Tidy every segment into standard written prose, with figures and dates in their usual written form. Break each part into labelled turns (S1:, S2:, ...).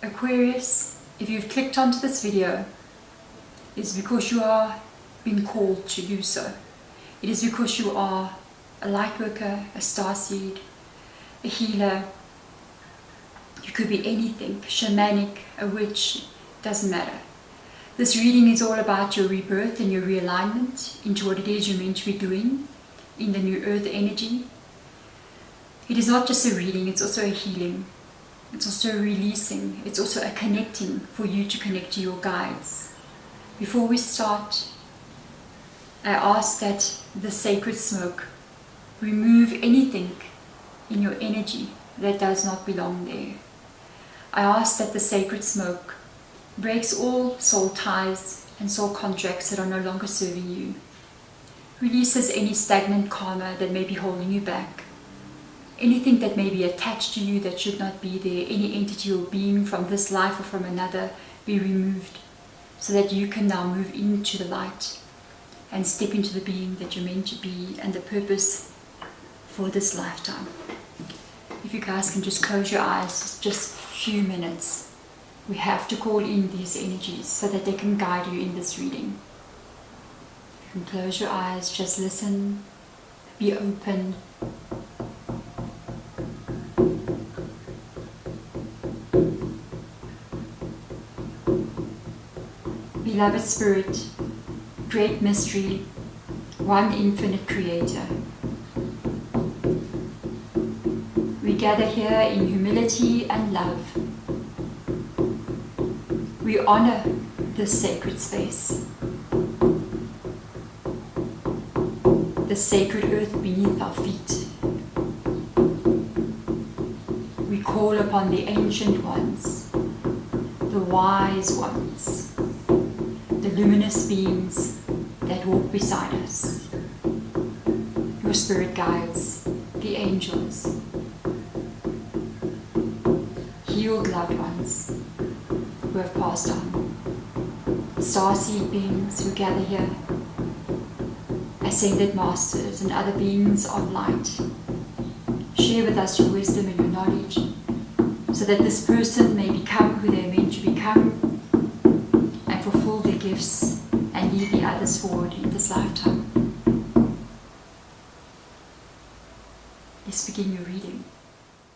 S1: Aquarius, if you've clicked onto this video, it's because you are being called to do so. It is because you are a light worker, a starseed, a healer. You could be anything, shamanic, a witch, doesn't matter. This reading is all about your rebirth and your realignment into what it is you're meant to be doing in the new earth energy. It is not just a reading, it's also a healing. It's also a releasing. It's also a connecting for you to connect to your guides. Before we start, I ask that the sacred smoke remove anything in your energy that does not belong there. I ask that the sacred smoke breaks all soul ties and soul contracts that are no longer serving you. Releases any stagnant karma that may be holding you back. Anything that may be attached to you that should not be there, any entity or being from this life or from another, be removed so that you can now move into the light and step into the being that you're meant to be and the purpose for this lifetime. If you guys can just close your eyes just a few minutes. We have to call in these energies so that they can guide you in this reading. You can close your eyes, just listen, be open. Beloved Spirit, great mystery, one infinite creator. We gather here in humility and love. We honor this sacred space, the sacred earth beneath our feet. We call upon the ancient ones, the wise ones, the luminous beings that walk beside us, your spirit guides, the angels, healed loved ones who have passed on, starseed beings who gather here, ascended masters and other beings of light. Share with us your wisdom and your knowledge so that this person may become who they are meant to become and fulfill their gifts and lead the others forward in this lifetime. Let's begin your reading.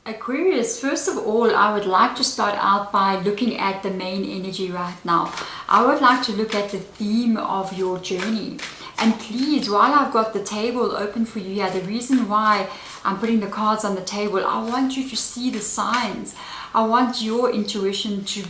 S1: Aquarius, first of all, I would like to start out by looking at the main energy right now. I would like to look at the theme of your journey. And please, while I've got the table open for you here, the reason why I'm putting the cards on the table, I want you to see the signs. I want your intuition to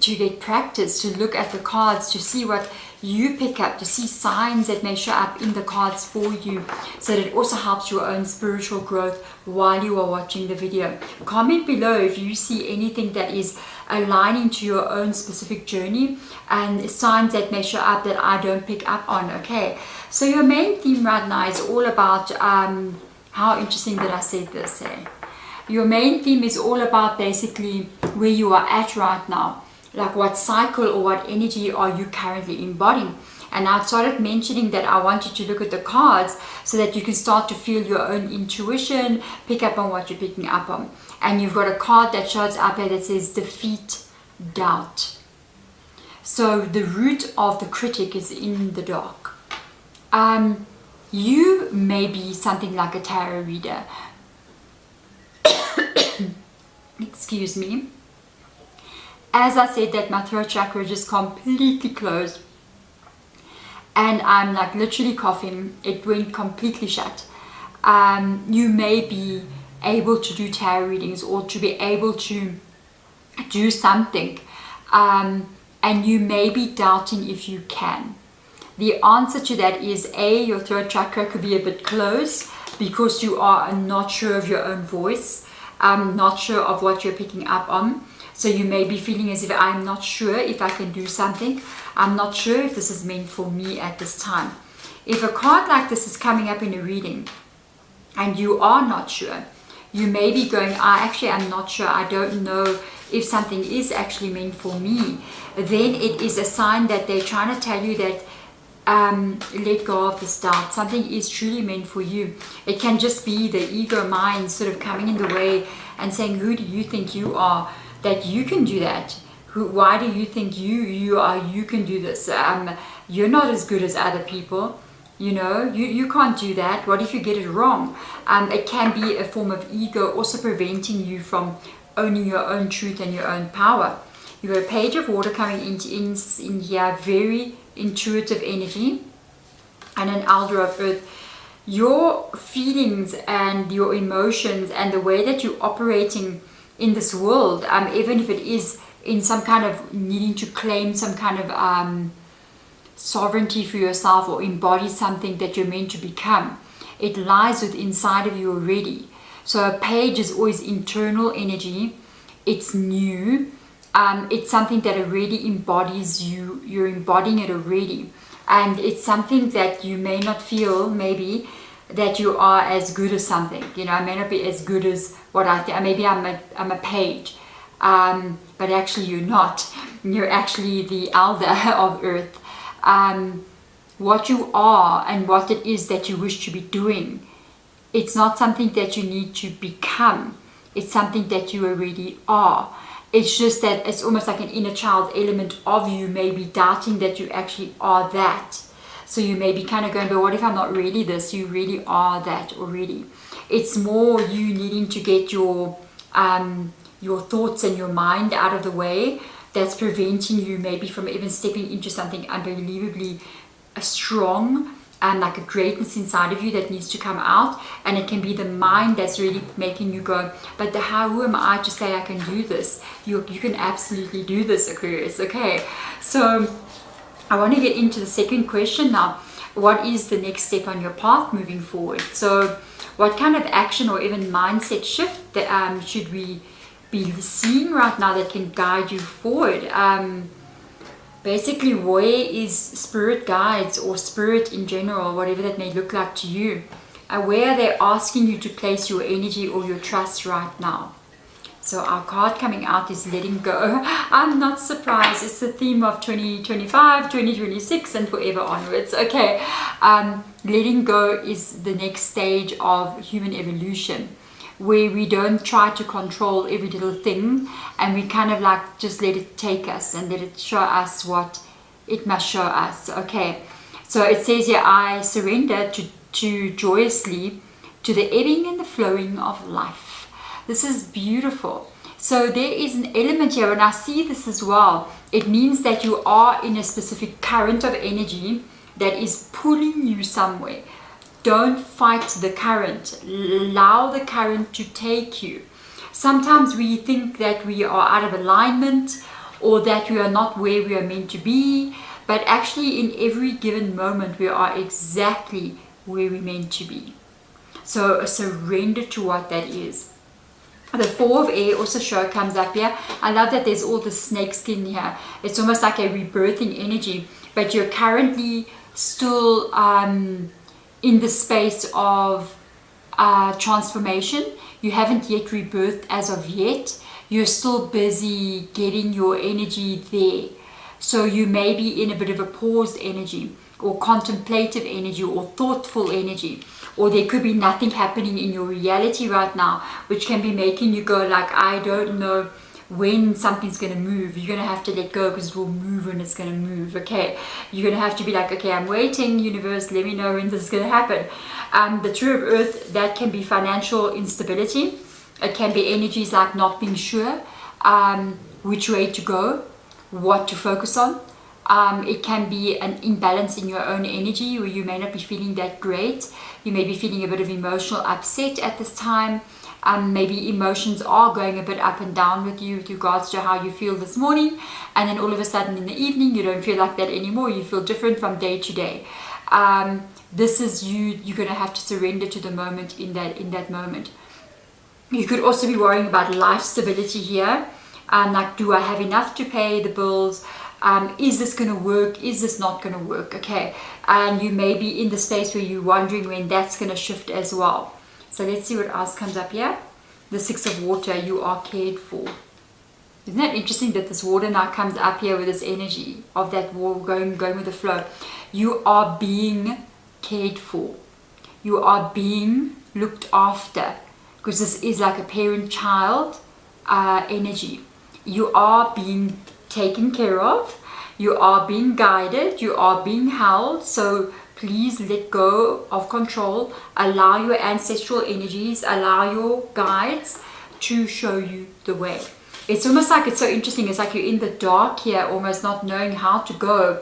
S1: get practice, to look at the cards, to see what you pick up, to see signs that may show up in the cards for you, so that it also helps your own spiritual growth while you are watching the video. Comment below if you see anything that is aligning to your own specific journey and signs that may show up that I don't pick up on. Okay, so your main theme right now is all about how interesting that I said this, eh? Your main theme is all about basically where you are at right now. Like what cycle or what energy are you currently embodying? And I started mentioning that I want you to look at the cards so that you can start to feel your own intuition, pick up on what you're picking up on. And you've got a card that shows up here that says defeat doubt. So the root of the critic is in the dark. You may be something like a tarot reader. Excuse me. As I said that my throat chakra just completely closed and I'm like literally coughing. It went completely shut. You may be able to do tarot readings or to be able to do something, and you may be doubting if you can. The answer to that is A, your throat chakra could be a bit closed because you are not sure of your own voice, not sure of what you're picking up on. So you may be feeling as if I'm not sure if I can do something. I'm not sure if this is meant for me at this time. If a card like this is coming up in a reading and you are not sure, you may be going, I'm not sure. I don't know if something is actually meant for me. Then it is a sign that they're trying to tell you that let go of this doubt. Something is truly meant for you. It can just be the ego mind sort of coming in the way and saying, who do you think you are? that you can do that. Why do you think you can do this? You're not as good as other people. You know, you can't do that. What if you get it wrong? It can be a form of ego, also preventing you from owning your own truth and your own power. You've got a page of water coming in here, very intuitive energy, and an elder of earth. Your feelings and your emotions and the way that you're operating in this world, even if it is in some kind of needing to claim some kind of sovereignty for yourself or embody something that you're meant to become, it lies within inside of you already. So a page is always internal energy. It's new. It's something that already embodies you. You're embodying it already. And it's something that you may not feel, maybe, that you are as good as something. You know, I may not be as good as what I think. Maybe I'm a page. But actually you're not. You're actually the elder of earth. What you are and what it is that you wish to be doing, it's not something that you need to become. It's something that you already are. It's just that it's almost like an inner child element of you maybe doubting that you actually are that. So you may be kind of going, but what if I'm not really this? You really are that already. It's more you needing to get your thoughts and your mind out of the way that's preventing you maybe from even stepping into something unbelievably strong and like a greatness inside of you that needs to come out. And it can be the mind that's really making you go, but who am I to say I can do this? You can absolutely do this, Aquarius. Okay, so I want to get into the second question now. What is the next step on your path moving forward? So what kind of action or even mindset shift that should we be seeing right now that can guide you forward? Basically, where is spirit guides or spirit in general, whatever that may look like to you, where are they asking you to place your energy or your trust right now? So our card coming out is letting go. I'm not surprised. It's the theme of 2025, 2026 and forever onwards. Okay, letting go is the next stage of human evolution, where we don't try to control every little thing and we kind of like just let it take us and let it show us what it must show us. Okay, so it says here, I surrender to joyously to the ebbing and the flowing of life. This is beautiful. So there is an element here, when I see this as well, it means that you are in a specific current of energy that is pulling you somewhere. Don't fight the current. Allow the current to take you. Sometimes we think that we are out of alignment or that we are not where we are meant to be, but actually in every given moment we are exactly where we're meant to be. So surrender to what that is. The Four of Air also comes up here. I love that there's all the snake skin here. It's almost like a rebirthing energy, but you're currently still in the space of transformation. You haven't yet rebirthed as of yet. You're still busy getting your energy there. So you may be in a bit of a paused energy or contemplative energy or thoughtful energy, or there could be nothing happening in your reality right now, which can be making you go like, I don't know when something's going to move. You're going to have to let go because it will move when it's going to move. Okay, you're going to have to be like, okay, I'm waiting, universe, let me know when this is going to happen. The True of Earth, that can be financial instability. It can be energies like not being sure which way to go, what to focus on. It can be an imbalance in your own energy where you may not be feeling that great. You may be feeling a bit of emotional upset at this time. Maybe emotions are going a bit up and down with you with regards to how you feel this morning, and then all of a sudden in the evening you don't feel like that anymore. You feel different from day to day. This is you're going to have to surrender to the moment in that moment. You could also be worrying about life stability here. Like, do I have enough to pay the bills? Is this going to work? Is this not going to work? Okay, and you may be in the space where you're wondering when that's going to shift as well. So let's see what else comes up here. The Six of Water, you are cared for. Isn't that interesting that this water now comes up here with this energy of that water going with the flow? You are being cared for. You are being looked after, because this is like a parent-child energy. you are being taken care of, you are being guided, you are being held. So please let go of control, allow your ancestral energies, allow your guides to show you the way. It's almost like, it's so interesting, it's like you're in the dark here, almost not knowing how to go,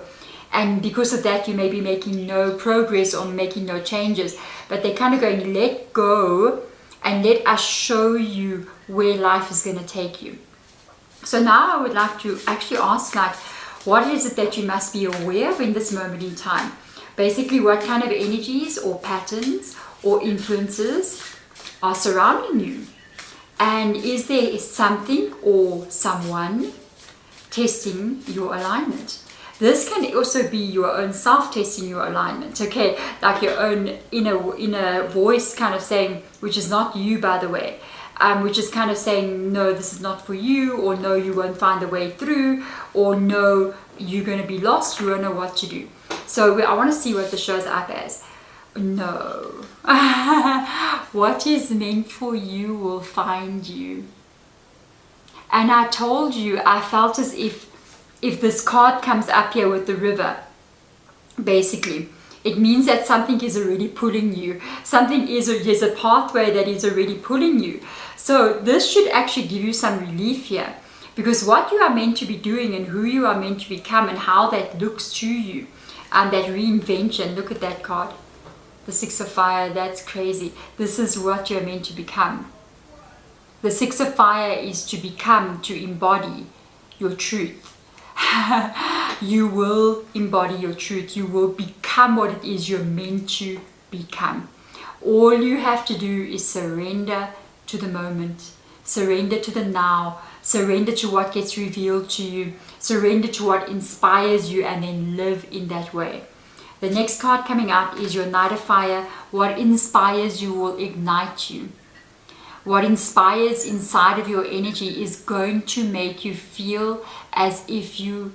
S1: and because of that you may be making no progress or making no changes, but they're kind of going, let go and let us show you where life is going to take you. So now I would like to actually ask, like, what is it that you must be aware of in this moment in time? Basically, what kind of energies or patterns or influences are surrounding you? And is there something or someone testing your alignment? This can also be your own self testing your alignment, okay? Like your own inner voice kind of saying, which is not you, by the way, which is kind of saying, no, this is not for you, or no, you won't find the way through, or no, you're going to be lost, you won't know what to do. So I want to see what this shows up as. No. What is meant for you will find you. And I told you, I felt as if this card comes up here with the river, basically, it means that something is already pulling you. There's a pathway that is already pulling you. So this should actually give you some relief here, because what you are meant to be doing and who you are meant to become and how that looks to you, and that reinvention, look at that card. The Six of Fire, that's crazy. This is what you're meant to become. The Six of Fire is to become, to embody your truth. You will embody your truth. You will become what it is you're meant to become. All you have to do is surrender to the moment. Surrender to the now. Surrender to what gets revealed to you. Surrender to what inspires you, and then live in that way. The next card coming out is your Knight of Fire. What inspires you will ignite you. What inspires inside of your energy is going to make you feel as if you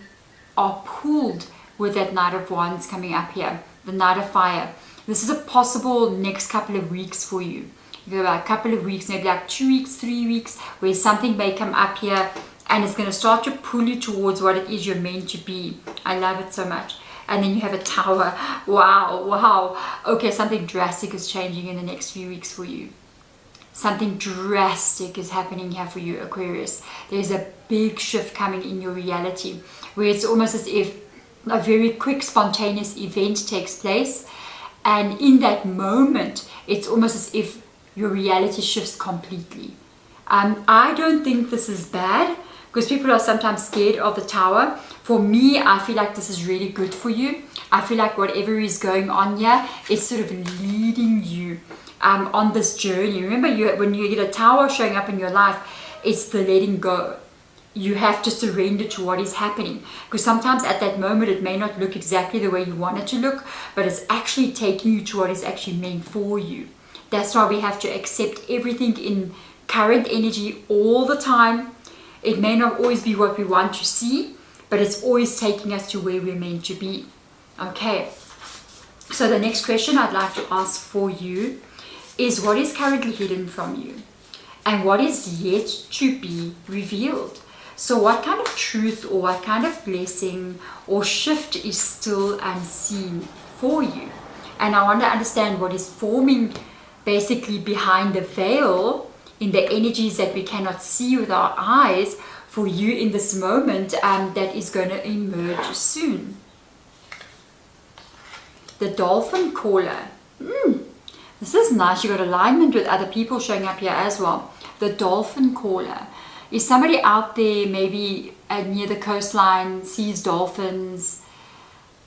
S1: are pulled with that Knight of Wands coming up here. The Knight of Fire. This is a possible next couple of weeks for you. About a couple of weeks, maybe like 2 weeks, 3 weeks, where something may come up here and it's going to start to pull you towards what it is you're meant to be. I love it so much. And then you have a Tower. Wow. Okay, something drastic is changing in the next few weeks for you. Something drastic is happening here for you, Aquarius. There's a big shift coming in your reality, where it's almost as if a very quick, spontaneous event takes place. And in that moment, it's almost as if your reality shifts completely. I don't think this is bad, because people are sometimes scared of the Tower. For me, I feel like this is really good for you. I feel like whatever is going on here is sort of leading you on this journey. Remember, when you get a Tower showing up in your life, it's the letting go. You have to surrender to what is happening, because sometimes at that moment it may not look exactly the way you want it to look, but it's actually taking you to what is actually meant for you. That's why we have to accept everything in current energy all the time. It may not always be what we want to see, but it's always taking us to where we're meant to be. Okay, so the next question I'd like to ask for you is, what is currently hidden from you and what is yet to be revealed? So what kind of truth or what kind of blessing or shift is still unseen for you? And I want to understand what is forming basically behind the veil in the energies that we cannot see with our eyes for you in this moment, that is going to emerge soon. The Dolphin Caller. This is nice. You got alignment with other people showing up here as well. The Dolphin Caller. Is somebody out there maybe near the coastline, sees dolphins,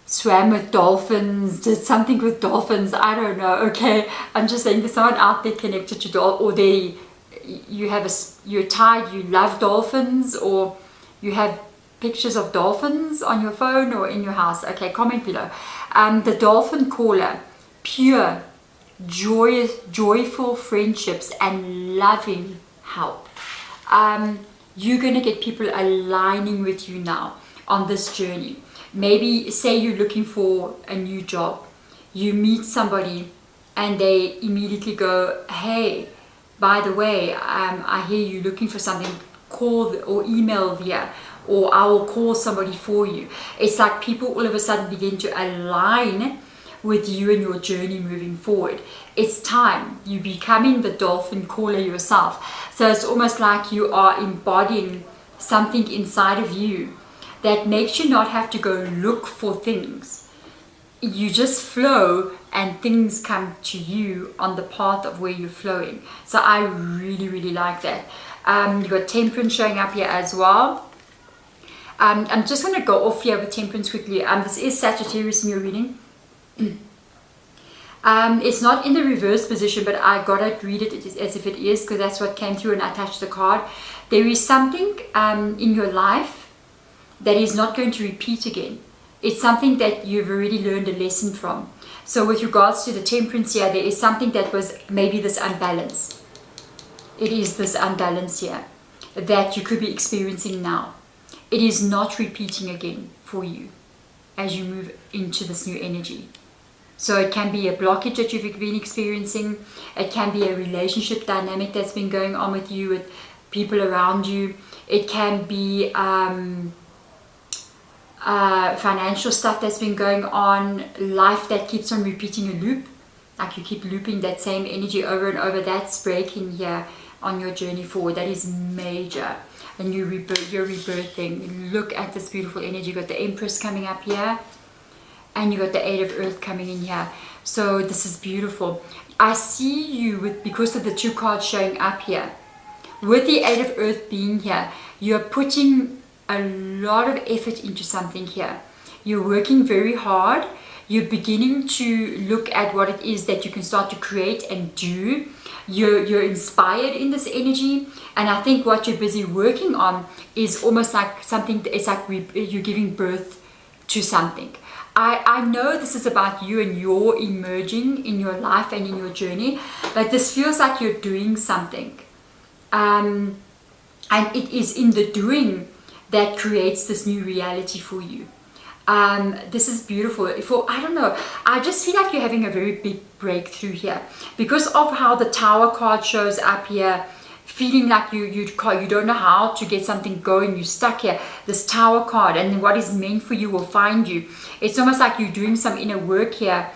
S1: swam with dolphins, did something with dolphins? I don't know. Okay, I'm just saying there's someone out there connected to dolphins, or you're tired, you love dolphins, or you have pictures of dolphins on your phone or in your house. Okay, comment below. The Dolphin Caller. Pure, joyful friendships and loving help. You're going to get people aligning with you now on this journey. Maybe say you're looking for a new job. You meet somebody and they immediately go, hey, by the way, I hear you looking for something call or email here, or I will call somebody for you. It's like people all of a sudden begin to align with you and your journey moving forward. It's time. You're becoming the dolphin caller yourself. So it's almost like you are embodying something inside of you that makes you not have to go look for things. You just flow and things come to you on the path of where you're flowing. So I really, really like that. You've got Temperance showing up here as well. I'm just going to go off here with Temperance quickly. This is Sagittarius in your reading. It's not in the reverse position, but I gotta read it as if it is, because that's what came through and I touched the card. There is something in your life that is not going to repeat again. It's something that you've already learned a lesson from. So with regards to the Temperance here, there is something that was maybe this unbalance. It is this unbalance here that you could be experiencing now. It is not repeating again for you as you move into this new energy. So it can be a blockage that you've been experiencing. It can be a relationship dynamic that's been going on with you, with people around you. It can be financial stuff that's been going on, life that keeps on repeating a loop, like you keep looping that same energy over and over. That's breaking here on your journey forward. That is major. And you're rebirthing. Look at this beautiful energy. You've got the Empress coming up here, and you got the Eight of Earth coming in here. So this is beautiful. I see you with, because of the two cards showing up here, with the Eight of Earth being here, you're putting a lot of effort into something here. You're working very hard. You're beginning to look at what it is that you can start to create and do. You're inspired in this energy, and I think what you're busy working on is almost like something. It's like you're giving birth to something. I know this is about you and your emerging in your life and in your journey, but this feels like you're doing something, and it is in the doing that creates this new reality for you. This is beautiful. I don't know, I just feel like you're having a very big breakthrough here because of how the Tower card shows up here, feeling like you don't know how to get something going. You're stuck here. This Tower card, and what is meant for you will find you. It's almost like you're doing some inner work here,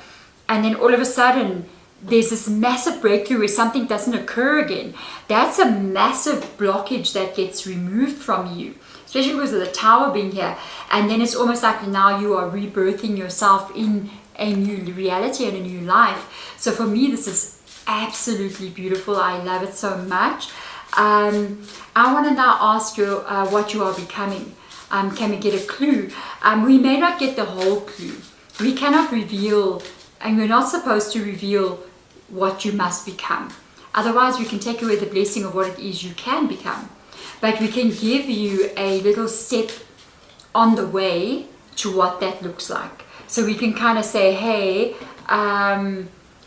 S1: and then all of a sudden there's this massive breakthrough where something doesn't occur again. That's a massive blockage that gets removed from you, especially because of the Tower being here. And then it's almost like now you are rebirthing yourself in a new reality and a new life. So for me, this is absolutely beautiful. I love it so much. I want to now ask you what you are becoming. Can we get a clue? We may not get the whole clue. We cannot reveal, and we're not supposed to reveal what you must become. Otherwise, we can take away the blessing of what it is you can become. But we can give you a little step on the way to what that looks like. So we can kind of say, hey,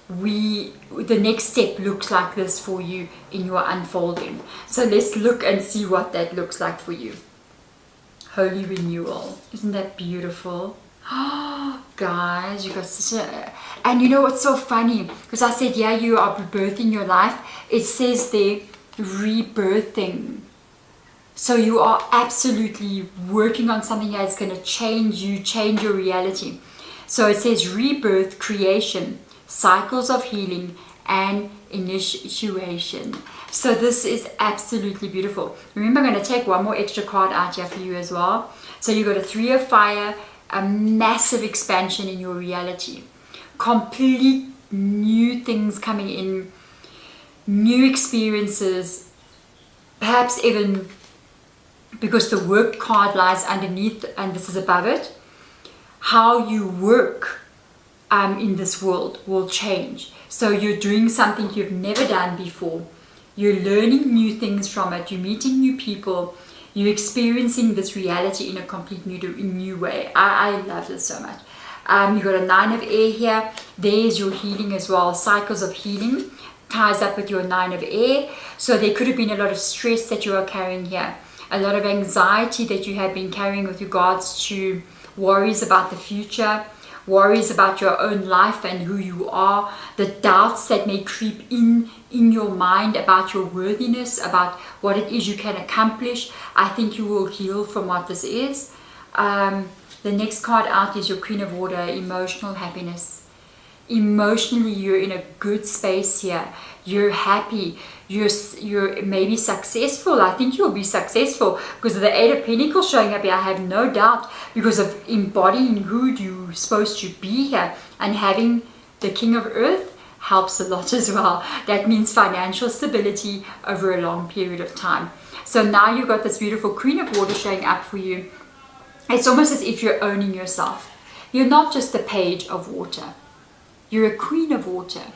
S1: the next step looks like this for you in your unfolding. So let's look and see what that looks like for you. Holy renewal. Isn't that beautiful? Oh, guys, you got such a... And you know what's so funny? Because I said, yeah, you are rebirthing your life. It says there, rebirthing. So you are absolutely working on something that's going to change you, change your reality. So it says rebirth, creation, cycles of healing, and initiation. So this is absolutely beautiful. Remember, I'm going to take one more extra card out here for you as well. So you've got a Three of Fire, a massive expansion in your reality. Complete new things coming in, new experiences, perhaps even because the work card lies underneath and this is above it. How you work in this world will change. So you're doing something you've never done before. You're learning new things from it. You're meeting new people. You're experiencing this reality in a complete new way. I love this so much. You've got a Nine of Air here. There's your healing as well. Cycles of healing ties up with your Nine of Air. So there could have been a lot of stress that you are carrying here. A lot of anxiety that you have been carrying with regards to worries about the future, worries about your own life and who you are, the doubts that may creep in your mind about your worthiness, about what it is you can accomplish. I think you will heal from what this is. The next card out is your Queen of Water, emotional happiness. Emotionally, you're in a good space here. You're happy. You're maybe successful. I think you'll be successful because of the Eight of Pentacles showing up here. I have no doubt, because of embodying who you're supposed to be here, and having the King of Earth helps a lot as well. That means financial stability over a long period of time. So now you've got this beautiful Queen of Water showing up for you. It's almost as if you're owning yourself. You're not just a page of water. You're a Queen of Water.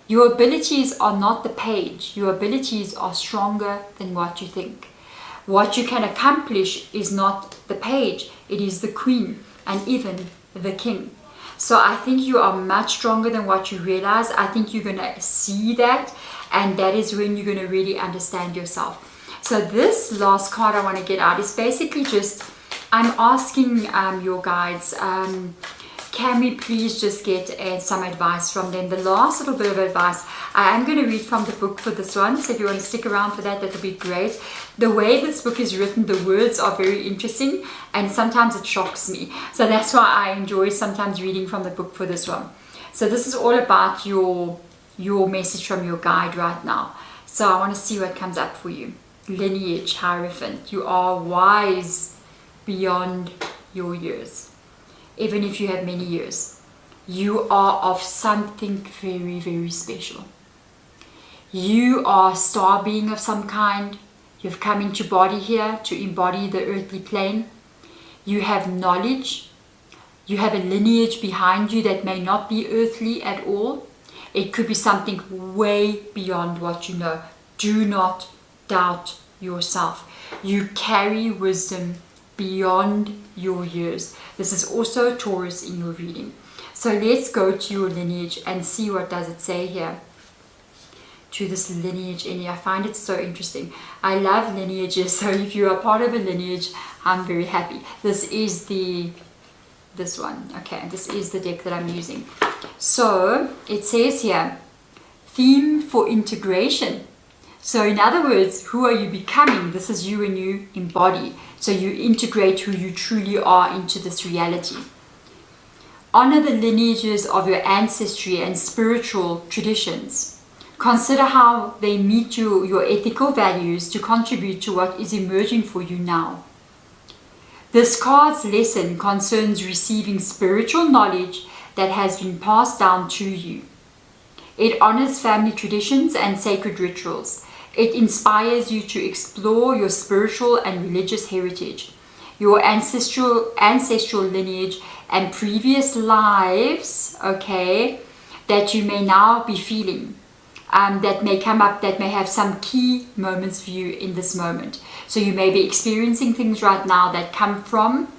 S1: Your abilities are not the page. Your abilities are stronger than what you think. What you can accomplish is not the page. It is the Queen and even the King. So I think you are much stronger than what you realize. I think you're going to see that, and that is when you're going to really understand yourself. So this last card I want to get out is basically just, I'm asking your guides, can we please just get some advice from them? The last little bit of advice, I am going to read from the book for this one. So if you want to stick around for that, that would be great. The way this book is written, the words are very interesting, and sometimes it shocks me. So that's why I enjoy sometimes reading from the book for this one. So this is all about your message from your guide right now. So I want to see what comes up for you. Lineage, Hierophant. You are wise beyond your years. Even if you have many years, you are of something very, very special. You are a star being of some kind. You've come into body here to embody the earthly plane. You have knowledge. You have a lineage behind you that may not be earthly at all. It could be something way beyond what you know. Do not doubt yourself. You carry wisdom beyond your years. This is also Taurus in your reading. So let's go to your lineage and see what does it say here. To this lineage in here. I find it so interesting. I love lineages, so if you are part of a lineage, I'm very happy. This is this one. Okay, this is the deck that I'm using. So it says here, theme for integration. So in other words, who are you becoming? This is you, and you embody. So you integrate who you truly are into this reality. Honor the lineages of your ancestry and spiritual traditions. Consider how they meet your ethical values to contribute to what is emerging for you now. This card's lesson concerns receiving spiritual knowledge that has been passed down to you. It honors family traditions and sacred rituals. It inspires you to explore your spiritual and religious heritage, your ancestral lineage and previous lives, okay, that you may now be feeling, that may come up, that may have some key moments for you in this moment. So you may be experiencing things right now that come from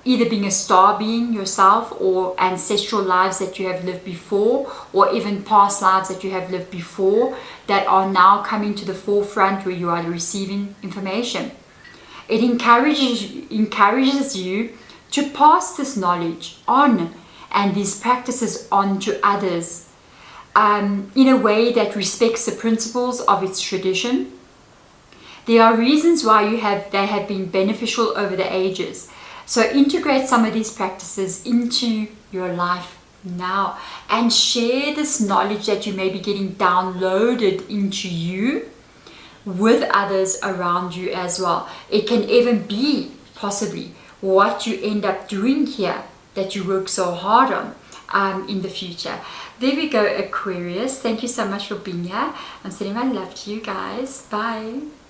S1: either being a star being yourself, or ancestral lives that you have lived before, or even past lives that you have lived before that are now coming to the forefront where you are receiving information. It encourages you to pass this knowledge on and these practices on to others in a way that respects the principles of its tradition. There are reasons why they have been beneficial over the ages. So integrate some of these practices into your life now and share this knowledge that you may be getting downloaded into you with others around you as well. It can even be possibly what you end up doing here that you work so hard on in the future. There we go, Aquarius. Thank you so much for being here. I'm sending my love to you guys. Bye.